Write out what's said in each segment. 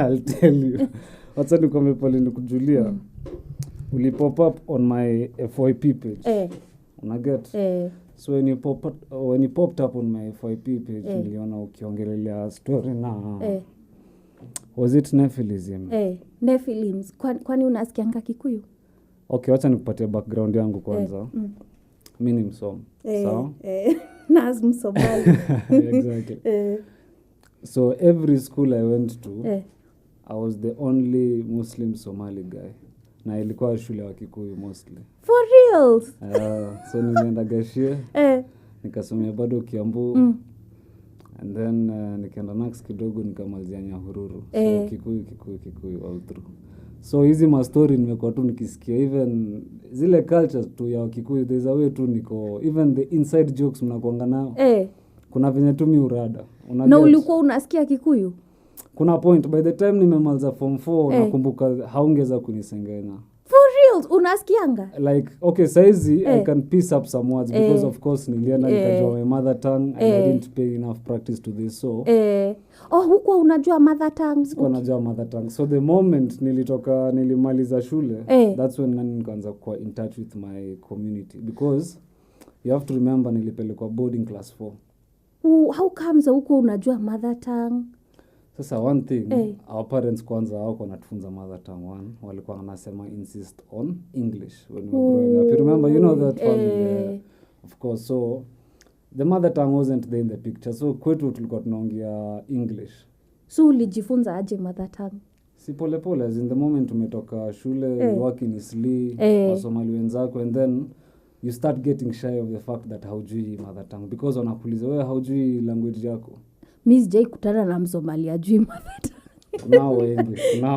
I'll tell you. Wacha nikwambie pale nikujulia. Uli pop up on my FYP page. Unaget? So when you popped up on my FYP page, niliona ukiongelelea story na was it Nephilism? Nephilims. Kwani unasikianga Kikuyu? Okay, wacha nikupatie background yangu kwanza. Mimi ni Msomi. Sawa? Nas Somali. Exactly. So every school I went to, I was the only Muslim Somali guy. Na ilikuwa shule wa Kikuyu mostly. For reals? So nilienda Gashie. Nikasomea bado Kiambu. And then nikaenda Nax kidogo nikamalizia Nyahururu. So Kikuyu all through. So hizi ma story nimekuwa tu nikisikia, even zile cultures tu ya Kikuyu, there's a way tu niko, even the inside jokes mnakuanga nao. Kuna venye tu miurada. Na ulikuwa unasikia Kikuyu? Kuna point by the time nimemaliza form 4 nakumbuka haungeza kunisengenya. For real? Unasikianga? Like okay, saizi I can piece up some words because of course nilienda nikajua my mother tongue and I didn't pay enough practice to this, so huko unajua mother tongue? Sikuwa najua mother tongue. So the moment nilimaliza shule, that's when nikaanza kuwa in touch with my community, because you have to remember nilipelekwa boarding class 4. How comes huko unajua mother tongue? Sasa one thing, our parents kwanza wako natufunza mother tongue one. Walikuwa wanasema insist on English when we were growing up. You remember, you know that family, of course. So the mother tongue wasn't there in the picture. So kwetu tulikuwa tunaongea English. So ulijifunza aje mother tongue? Si pole pole, as in the moment umetoka shule, you work in Isli, Somali wenzako, and then you start getting shy of the fact that haujui mother tongue, because wanakuuliza wewe haujui language yako. Mimi sijai kutana na Msomali ajui mother tongue. Now wengi.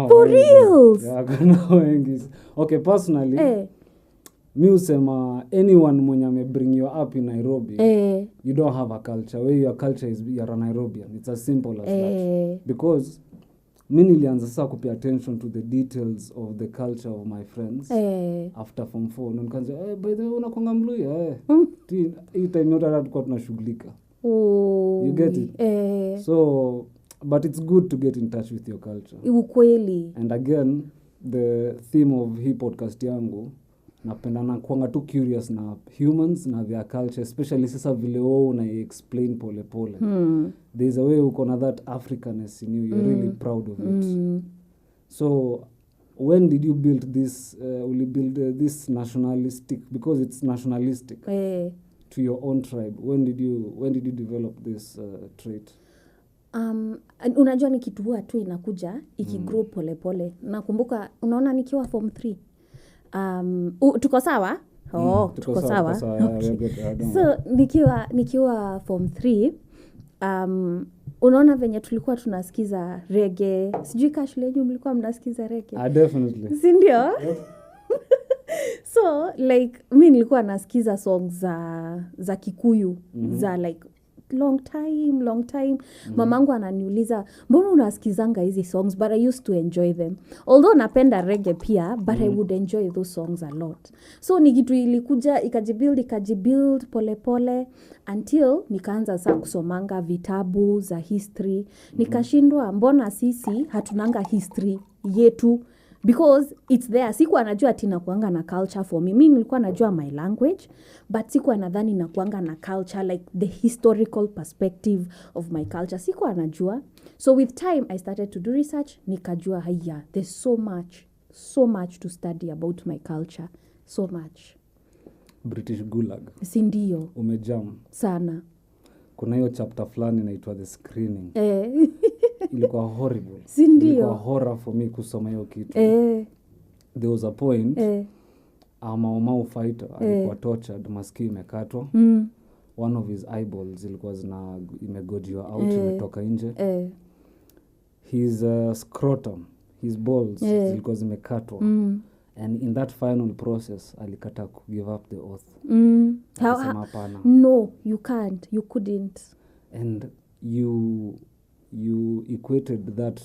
For reals? Yeah, now wengi. Okay, personally, mi usema anyone mwenye ame bring you up in Nairobi, you don't have a culture. Where your culture is, you're a Nairobian. It's as simple as that. Because mi nilianza sasa kupay attention to the details of the culture of my friends after form 4. Na nikaanza, by the way unakonga Mluya. Hii time yote tulikuwa tunashughulika. You get it? So, but it's good to get in touch with your culture. Ukweli. And again, the theme of hii podcast yangu, napenda na kuanga tu curious na humans na their culture, especially sasa vile una explain pole pole. There's a way uko na that Africanness in you, you're really proud of it. So when did you build this, will you build this nationalistic, because it's nationalistic, to your own tribe? When did you develop this trait? Unajua ni kitu huwa tu inakuja ikigrow pole pole. Nakumbuka unaona nikiwa form 3. Tuko sawa? Tuko sawa. Okay. So nikiwa form 3, unaona venye tulikuwa tunasikiza reggae. Sijui ka shule yenu mlikuwa mnasikiza reggae? Definitely. Si ndio? So like mimi nilikuwa nasikiza songs za Kikuyu, za like long time. Mamangu ananiuliza, mbona unasikizanga hizi songs? But I used to enjoy them. Although napenda reggae pia, but I would enjoy those songs a lot. So ni kitu ilikuja ikajibuild pole pole until nikaanza sasa kusomanga vitabu za history. Nikashindwa mbona sisi hatunanga history yetu, because it's there. Sikuwa najua ati nakuanga na culture for me. Mimi nilikuwa najua my language, but sikuwa nadhani nakuanga na culture, like the historical perspective of my culture. Sikuwa najua. So with time I started to do research. Nikajua haya, there's so much to study about my culture. So much. British Gulag. Si ndio? Umejam sana. Kuna hiyo chapter fulani inaitwa The Screening. Ilikuwa horrible. Si ndio? Ilikuwa horror for me kusoma hiyo kitu. There was a point, Mau fighter alikuwa tortured, maski imekatwa. One of his eyeballs ilikuwa imegojiwa out, imetoka nje. His scrotum, his balls zilikuwa zimekatwa. And in that final process alikata ku give up the oath. No, you can't, you couldn't. And you equated that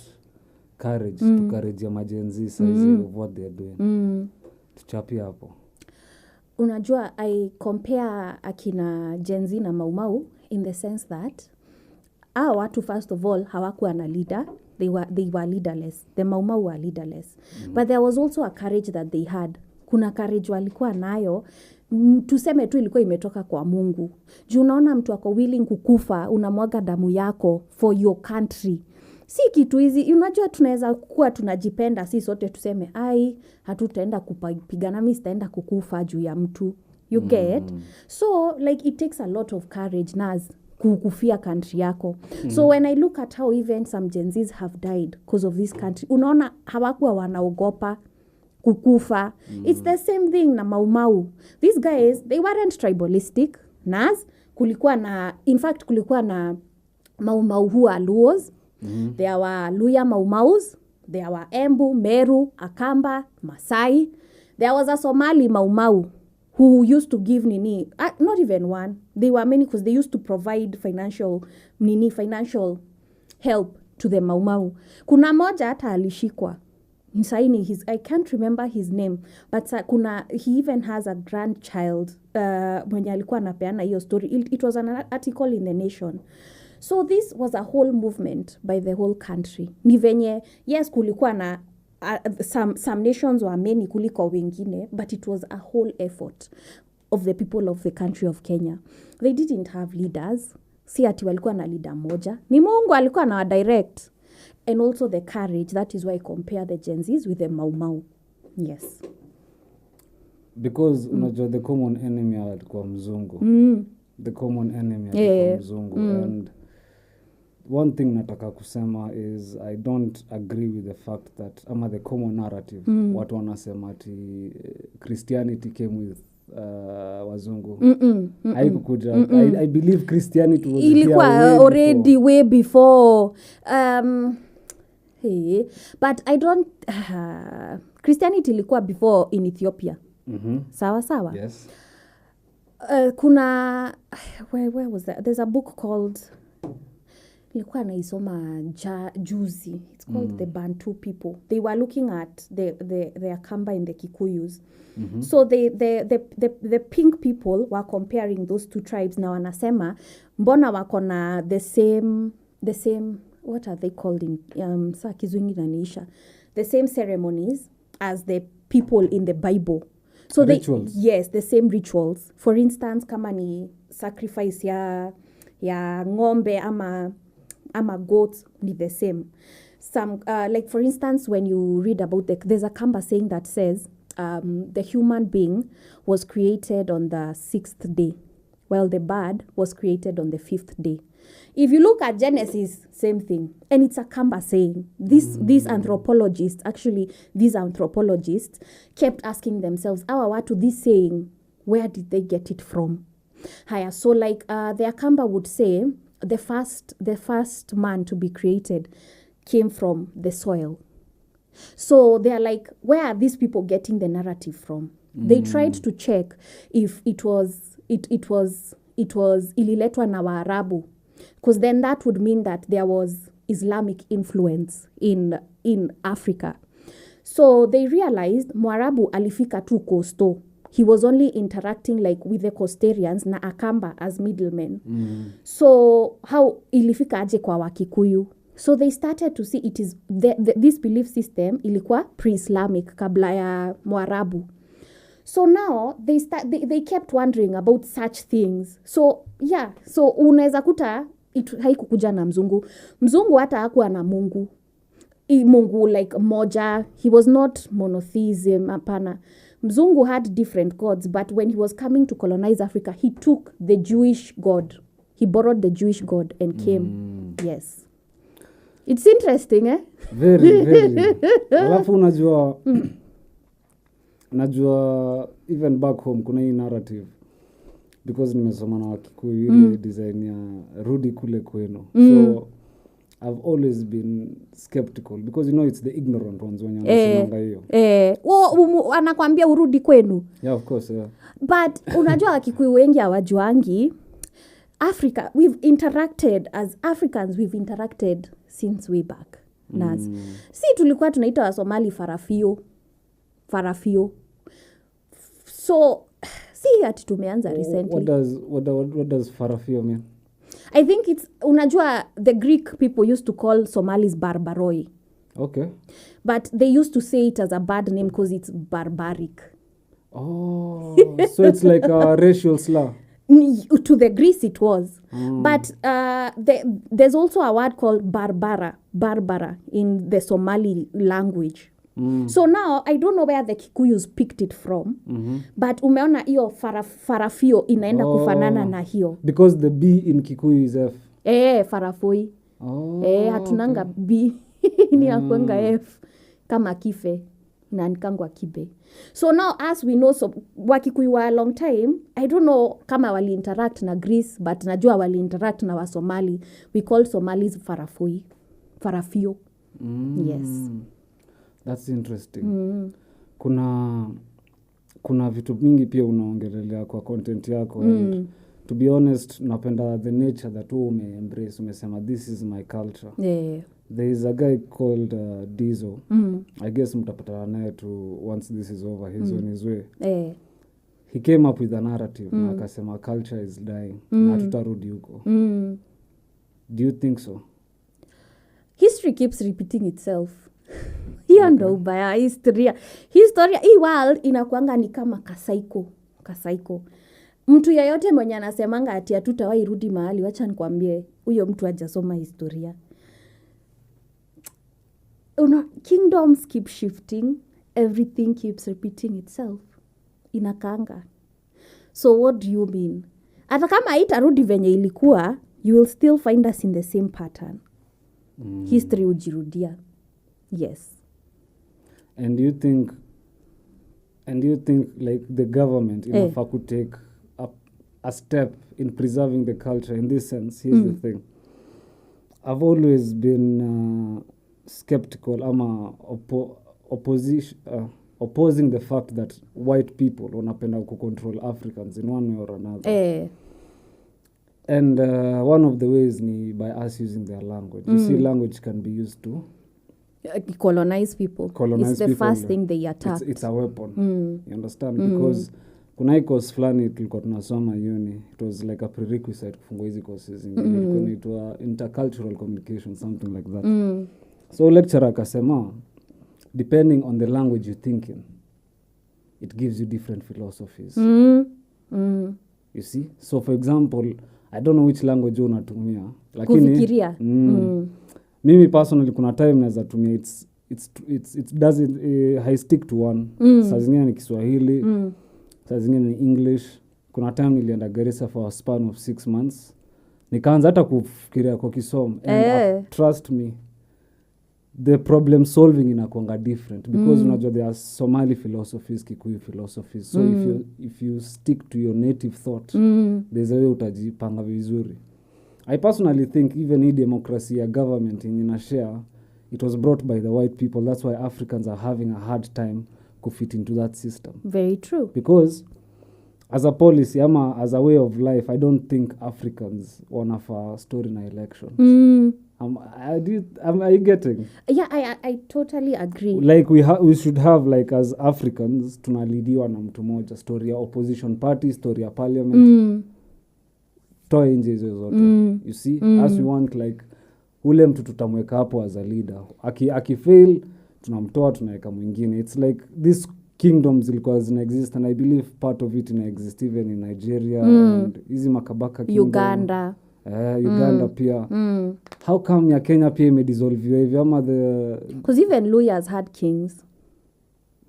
courage to courage ya majenzi size of what they're doing. Tuchapia hapo. Unajua, I compare akina Gen na Maumau in the sense that watu first of all hawakuwa na leader. they were leaderless. The Mau Mau were leaderless. But there was also a courage that they had. Kuna courage walikuwa nayo, tuseme tu ilikuwa imetoka kwa Mungu. Juu unaona mtu ako willing kukufa, unamwaga damu yako for your country. Si kitu hizi, unajua tunaweza kuwa tunajipenda, si sote tuseme, hatutaenda kupigana, mimi sitaenda kukufa juu ya mtu. You get? So, like, it takes a lot of courage, Naz, kukufia country yako. So, when I look at how even some Gen Zs have died because of this country, unaona hawakuwa wanaogopa kukufa. It's the same thing na Mau Mau. These guys, they weren't tribalistic. Naz, in fact, kulikuwa na Mau Mau who are Luos. There were Luya Mau Maus. There were Embu, Meru, Akamba, Masai. There was a Somali Mau Mau who used to give not even one. They were many because they used to provide financial help to the Mau Mau. Kuna moja hata alishikwa. I can't remember his name, but he even has a grandchild mwenye alikuwa anapeana hiyo story. It was an article in The Nation. So this was a whole movement by the whole country. Ni venye, yes, kulikuwa na some nations were many kuliko wengine, but it was a whole effort of the people of the country of Kenya. They didn't have leaders. Si ati walikuwa na leader moja. Ni Mungu alikuwa na direct. And also the courage. That is why I compare the Gen Zs with the Mau Mau. Yes. Because unajua the common enemy alikuwa mzungu. The common enemy alikuwa mzungu. And one thing nataka kusema is I don't agree with the fact that the common narrative watu wanasema ati Christianity came with wazungu. Haikukuja. I believe Christianity was ilikuwa already way before. But I don't Christianity ilikuwa before in Ethiopia. Sawa. Yes. Kuna where was that? There's a book called nilikuwa naisoma juzi. It's called The Bantu People. They were looking at the Akamba and the Kikuyus. So the pink people were comparing those two tribes na wanasema mbona wako na the same what are they called in saa kizungu inanisha, the same ceremonies as the people in the Bible. So rituals. Yes, the same rituals. For instance, kama ni sacrifice ya ngombe ama goats ni the same. Some like for instance, when you read about there's a Kamba saying that says the human being was created on the 6th day, while the bird was created on the 5th day. If you look at Genesis, same thing. And it's a Kamba saying. These anthropologists kept asking themselves, this saying, where did they get it from? So like the Akamba would say, the first man to be created came from the soil. So they're like, where are these people getting the narrative from? They tried to check if it was ililetwa na Waarabu. Because then that would mean that there was Islamic influence in Africa. So they realized Mwarabu alifika tu Costo. He was only interacting like with the Costarians na Akamba as middlemen. So how ilifika aje kwa Wakikuyu? So they started to see it is this belief system ilikuwa pre-Islamic kabla ya Mwarabu. So now they kept wondering about such things. So yeah, so unaweza kuta haikukuja na mzungu. Mzungu hata hakuwa na Mungu. Mungu like moja. He was not monotheism, hapana. Mzungu had different gods, but when he was coming to colonize Africa, he took the Jewish God. He borrowed the Jewish God and came. Yes. It's interesting, eh? Very, very. Alafu najua even back home kuna hii narrative, because nimesoma na Wakikuyu ile design ya rudi kule kwenu. So I've always been skeptical because it's the ignorant ones when wanasemanga hiyo. Anakuambia urudi kwenu. Yeah, of course, yeah. But unajua Wakikuyu wengi hawajuangi Africa, we've interacted as Africans, we've interacted since way back. Si tulikuwa tunaita Somali farafio. So si ati tumeanza recently. What does farafio mean? I think it's, unajua, the Greek people used to call Somalis barbaroi. Okay. But they used to say it as a bad name because it's barbaric. Oh, so it's like a racial slur. To the Greece it was. But there's also a word called Barbara in the Somali language. So now I don't know where the Kikuyus picked it from, but umeona hiyo farafio inaenda kufanana na hiyo. Because the B in Kikuyu is F. Farafoi. Hatunanga okay. B. Ni yakuanga F kama kife na nikangwa kibe. So now as we know, so Wakikuyu wa a long time, I don't know kama wali interact na Greece, but najua wali interact na wa Somali. We call Somalis farafio. Yes. That's interesting. Kuna vitu mingi pia unaongelelea kwa content yako. And to be honest, napenda the nature that ume-embrace. Umesema, this is my culture. Yeah. There is a guy called Dizo. I guess mtapatana naye to once this is over. He's on his way. Yeah. He came up with a narrative. Na akasema culture is dying. Na tutarudi huko. Do you think so? History keeps repeating itself. Hiyo ndo ubaya historia. Hii world inakuanga ni kama kasaiko. Mtu yeyote mwenye anasemanga ati hatutawahi rudi mahali, wacha nikwambie, huyo mtu hajasoma historia. Kingdoms keep shifting, everything keeps repeating itself. Inakaanga. So what do you mean? Hata kama haitarudi venye ilikuwa, you will still find us in the same pattern. History ujirudia. Yes. And do you think like the government inafaa could take a step in preserving the culture? In this sense, here's the thing. I've always been skeptical ama opposing the fact that white people wanapenda control Africans in one way or another. And one of the ways ni by us using their language. You see, language can be used to colonize people. It's the first thing they attack. It's a weapon. You understand? Because kuna hii course fulani tulikuwa tunasoma uni, it was like a prerequisite kufungua hizi courses. It was intercultural communication, something like that. So lecturer akasema, depending on the language you're thinking, it gives you different philosophies. You see? So for example, I don't know which language unatumia, lakini kufikiria. Mimi personally kuna time naweza tumia it doesn't I stick to one. Saa zingine ni Kiswahili, saa zingine ni English. Kuna time nilienda Garissa for a span of 6 months. Nikaanza hata kufikiria kwa kisomo, and trust me, the problem solving inakuanga different because unajua there are Somali philosophies, Kikuyu philosophies. So if you stick to your native thought, there's a way utajipanga vizuri. I personally think even in democracy, a government in a share, it was brought by the white people. That's why Africans are having a hard time to fit into that system. Very true. Because as a policy, as a way of life, I don't think Africans want a story in an election. Are you getting? Yeah, I totally agree. Like we should have, like, as Africans, tunalidiwa na mtu moja, story ya opposition party, story ya parliament. Toe nje hizo zote. You see, as we want, like, ule mtu tutamweka hapo as a leader. Akifail, tunamtoa, tunaweka mwingine. It's like these kingdoms zilikuwa zina exist, and I believe part of it ina exist even in Nigeria and hizi makabaka kingdom. Uganda. Uganda pia. How come ya Kenya pia imedissolve hivi ama because even Luyas had kings.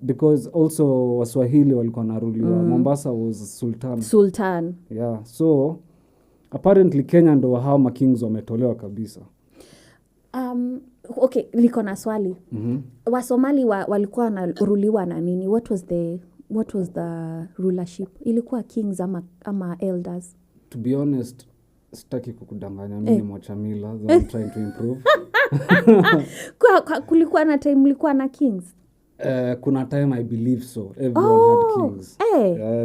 Because also Waswahili walikuwa naruliwa. Mombasa was sultan. Yeah, so apparently Kenya ndo hao ma kings wametolewa kabisa. Okay, liko na swali. Wasomali walikuwa naruliwa na nini? What was the rulership? Ilikuwa kings ama elders? To be honest, sitaki kukudanganya, mimi mwachamila, so I'm trying to improve. Kulikuwa na time mlikuwa na kings? Kuna time I believe so. Everyone had kings.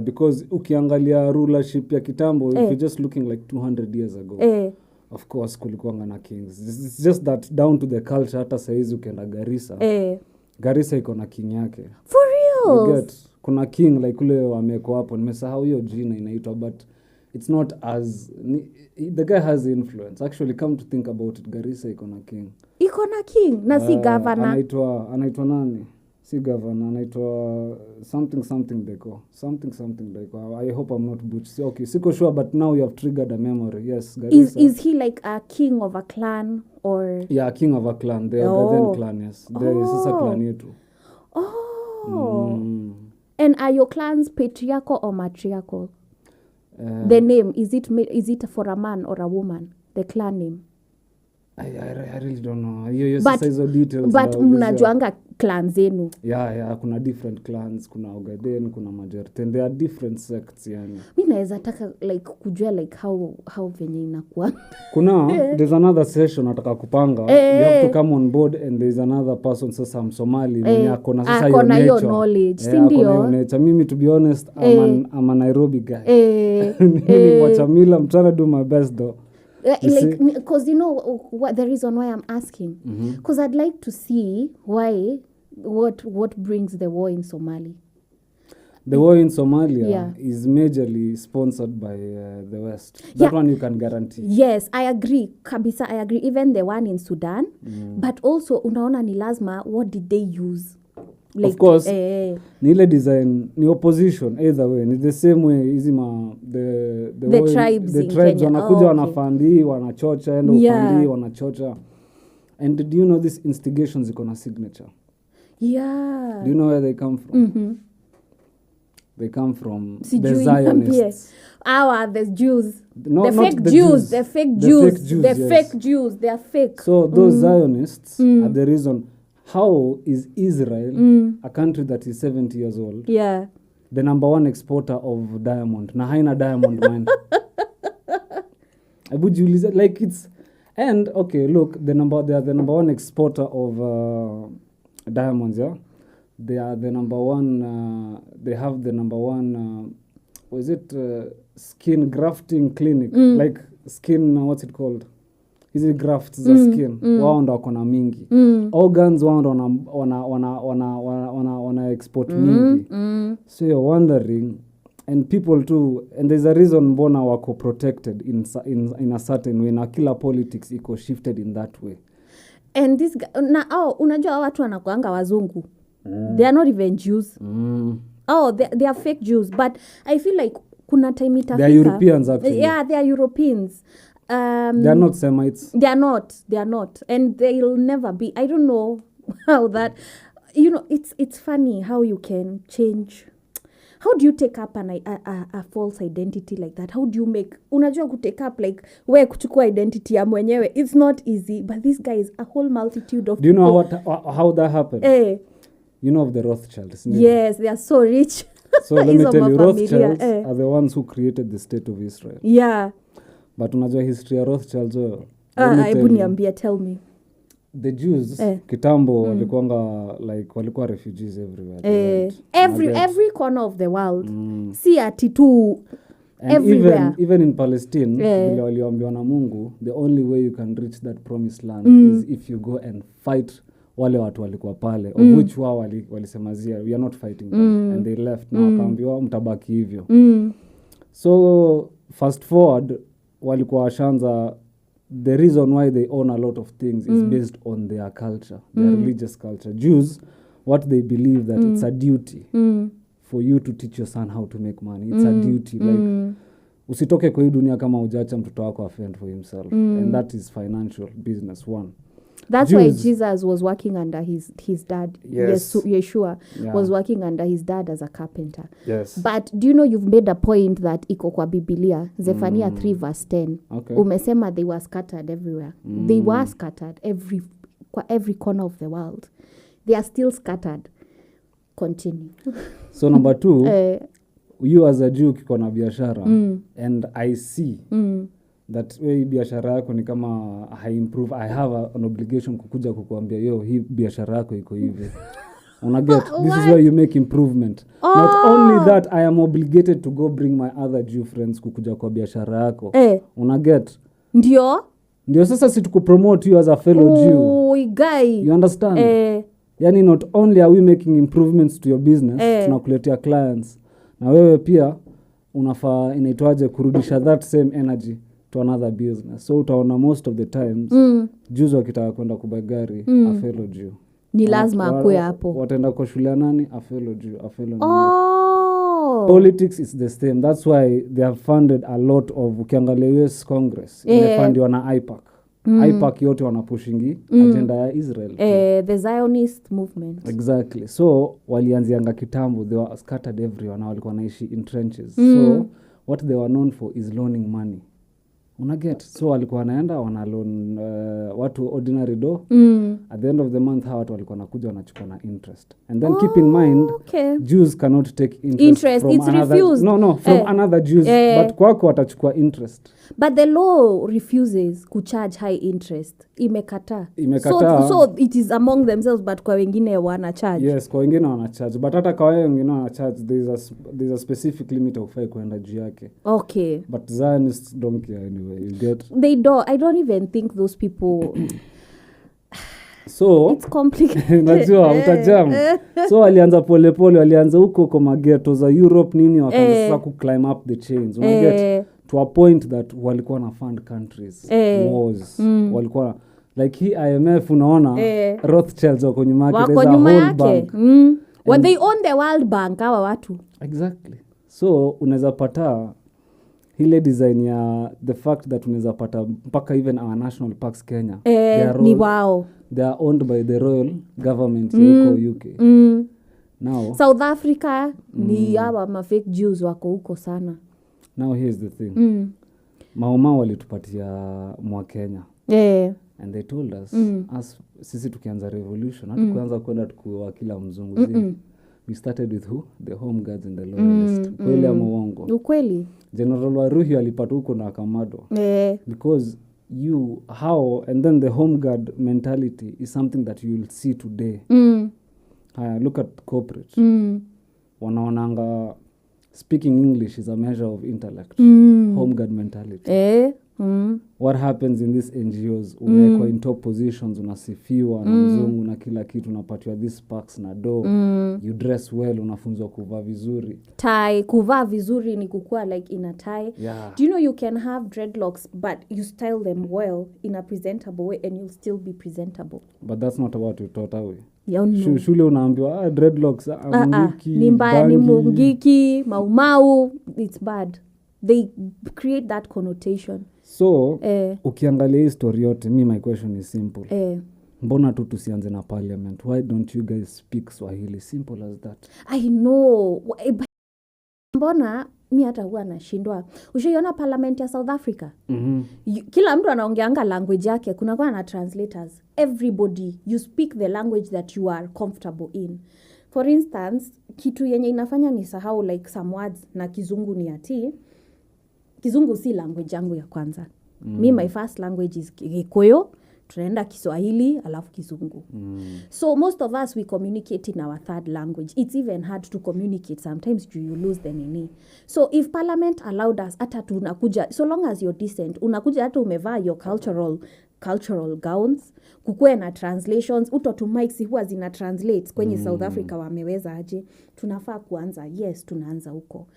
Because ukiangalia rulership ya kitambo, if you're just looking like 200 years ago, of course kulikuwa na kings. It's just that down to the culture, hata saizi ukienda Garissa. Garissa iko na king yake. For real? You get, kuna king like ule wameko hapo, nimesahau hiyo jina inaitwa, but it's not as the guy has influence. Actually, come to think about it, Garissa iko na king. Iko na king na si governor. Anaitwa nani? Si governor, anaitwa something deko. Something deko. I hope I'm not butchering. Okay, siko sure, but now you have triggered a memory. Yes, Garissa. Is he like a king of a clan or? Yeah, king of a clan. They are the then clan, yes. There is a clan yetu. Oh. And are your clans patriarchal or matriarchal? The name, is it for a man or a woman? The clan name? I really don't know. Hizo details. But mnajuanga clans zenu. Yeah, kuna different clans, kuna Ogaden, kuna Majerten. There are different sects yani. Mimi naweza taka like kujua like how venye inakuwa. Kuna there's another session nataka kupanga. You have to come on board and there's another person sasa Somali mwenye akona sasa hiyo knowledge. Si ndio? Mimi to be honest I'm a Nairobi guy. Mimi watch Mila, I'm trying to do my best though. Like because you know what the reason why I'm asking, because I'd like to see what brings the war in Somalia. The war in Somalia is majorly sponsored by the West. That one you can guarantee. Yes, I agree. Kabisa, I agree. Even the one in Sudan, but also unaona ni lazima, what did they use? Like, of course, ni ile design, ni opposition either way. Ni the same way the tribes wanakuja wanafandi, wanachocha, wanachocha. And do you know these instigations iko na signature? Yeah. Do you know where they come from? They come from the Zionists. The Jews. No, the fake Jews. The fake Jews. They are fake. So those Zionists are the reason. How is Israel, a country that is 70 years old, the number one exporter of diamond? Na haina diamond mine. Would you listen? Like it's, and okay, look, they are the number one exporter of diamonds. Yeah, they are the number one. They have the number one. Was it skin grafting clinic? Like skin. What's it called? Hizi grafts za skin wao ndo wako na mingi. Organs wao ndo wana export mingi. So you're wondering, and people too, and there's a reason mbona wako protected in a certain way, na kila politics iko shifted in that way. And this unajua watu wanakuanga wazungu. They are not even Jews. They are fake Jews, but I feel like kuna time itafika. They are Europeans actually. Yeah, they are Europeans. They are not Semites. They are not, and they'll never be. I don't know how that, you know, it's funny how you can change. How do you take up a false identity like that? How do you make, unajua kutake up like we kuchukua identity ya mwenyewe? It's not easy, but this guy is a whole multitude of. Do you know how that happened? You know of the Rothschilds? Yes, they are so rich. So let me tell you, Rothschilds are the ones who created the state of Israel. Yeah. But unajua history ya Rothschilds hebu niambia, tell me. The Jews kitambo walikuwa refugees everywhere. Every corner of the world. Si ati tu everywhere. Even in Palestine, vile waliambiwa na Mungu, the only way you can reach that promised land is if you go and fight wale watu walikuwa pale, of which wao walisemazia we are not fighting them, and they left. Now wakaambiwa mtabaki hivyo. So fast forward, walikuwa washanza, the reason why they own a lot of things is based on their culture, their religious culture. Jews, what they believe that it's a duty for you to teach your son how to make money. It's a duty. Like, usitoke kwa hii dunia kama hujacha mtoto wako fend for himself. And that is financial business one. That's Jews, why Jesus was working under his dad. Yes. Yeshua was working under his dad as a carpenter. Yes. But do you know you've made a point that iko kwa Biblia, Zephaniah 3 verse 10. Okay. Umesema they were scattered everywhere. They were scattered every corner of the world. They are still scattered. Continue. So number 2, you as a Jew kiko na biashara, and I see that way biashara yako ni kama improve, I have an obligation kukuja kukuambia hii biashara yako iko hivi. Unaget, this is where you make improvement. Not only that, I am obligated to go bring my other Jew friends kukuja kwa biashara yako. Unaget? Ndio sasa si tukupromote you as a fellow Jew. Guy. You understand? Yani not only are we making improvements to your business, tunakuletea clients, na wewe pia unafaa inaitwaje kurudisha that same energy to another business. So utaona most of the times Jews wakitaka kwenda kubuy gari afelo juu ni lazima akue hapo. Wataenda kwa shule nani afelo juu afelo Politics is the same. That's why they have funded a lot of ukiangalia US Congress imefundiwa na IPAC. IPAC yote wanapushingi agenda ya Israel. The Zionist movement. Exactly. So walianzianga kitambo, they were scattered everywhere na walikuwa naishi in trenches. So what they were known for is loaning money. Unaget? So walikuwa wanaenda wanaloan watu ordinary do. At the end of the month hawa watu walikuwa nakuja wanachukua na interest. And then keep in mind, Jews cannot take interest from it's another. Refused. From another Jews. But kwako watachukua interest. But the law refuses kucharge high interest. Imekata. So it is among themselves, but kwa wengine wana charge. Yes, kwa wengine wana charge. But hata kwa wengine wana charge, there's a specific limit of fee kuenda juu yake. Okay. But Zionists don't care anyway. You get? They don't. I don't even think those people... So it's complicated. Najua utajam. So walianza polepole, walianza huko kwa maghetto za Europe nini wakaanza sasa ku climb up the chains. Unaget? To a point that walikuwa na fund countries wars walikuwa like hii IMF unaona Rothschilds wako nyuma yake, there's a whole bank when they own the World Bank hawa watu. Exactly. So unaweza pata ile design ya the fact that unaweza pata mpaka even our national parks Kenya ni wao, they are owned by the royal government huko UK. Now South Africa ni hawa mafake Jews wako huko sana. Now here's the thing. Mauma walitupatia mwa Kenya. And they told us, as sisi tukianza revolution, hatukuanza kwenda tukuwa kila mzungu. We started with who? The home guards and the loyalists. Kweli ama uongo? Ukweli. General Waruhi alipata huko na Kamado. Because and then the home guard mentality is something that you will see today. Look at corporate. Wanaonanga speaking English is a measure of intellect. Home guard mentality. What happens in these NGOs? Umekwa in top positions, unasifiwa na mzungu na kila kitu, unapatiwa these perks na do. You dress well, unafunzwa kuvaa vizuri. Tie, kuvaa vizuri ni kukua like in a tie. Do you know you can have dreadlocks but you style them well in a presentable way and you'll still be presentable. But that's not what you taught away. No. Shule unaambiwa dreadlocks mungiki, ni mbaya, ni mungiki, maumau, it's bad. They create that connotation. So ukiangalia hii story yote, my question is simple. Mbona tu tusianze na parliament? Why don't you guys speak Swahili? Simple as that. I know. Mbona mi hata huwa nashindwa. Ushaiona parliament ya South Africa? Kila mtu anaongeanga language yake, kuna kwa na translators. Everybody, you speak the language that you are comfortable in. For instance, kitu yenye inafanya ni sahau like some words na kizungu ni ati. Kizungu si language yangu ya kwanza. My first language is Gikuyu, tunaenda Kiswahili alafu Kizungu. So most of us we communicate in our third language. It's even hard to communicate sometimes, you lose the nini. So if parliament allowed us hata tunakuja, so long as you're decent, unakuja hata umevaa your cultural gowns, kukue na translations, uto mics huwa zina translate kwenye South Africa wameweza aje. Tunafaa kuanza, yes tunaanza huko.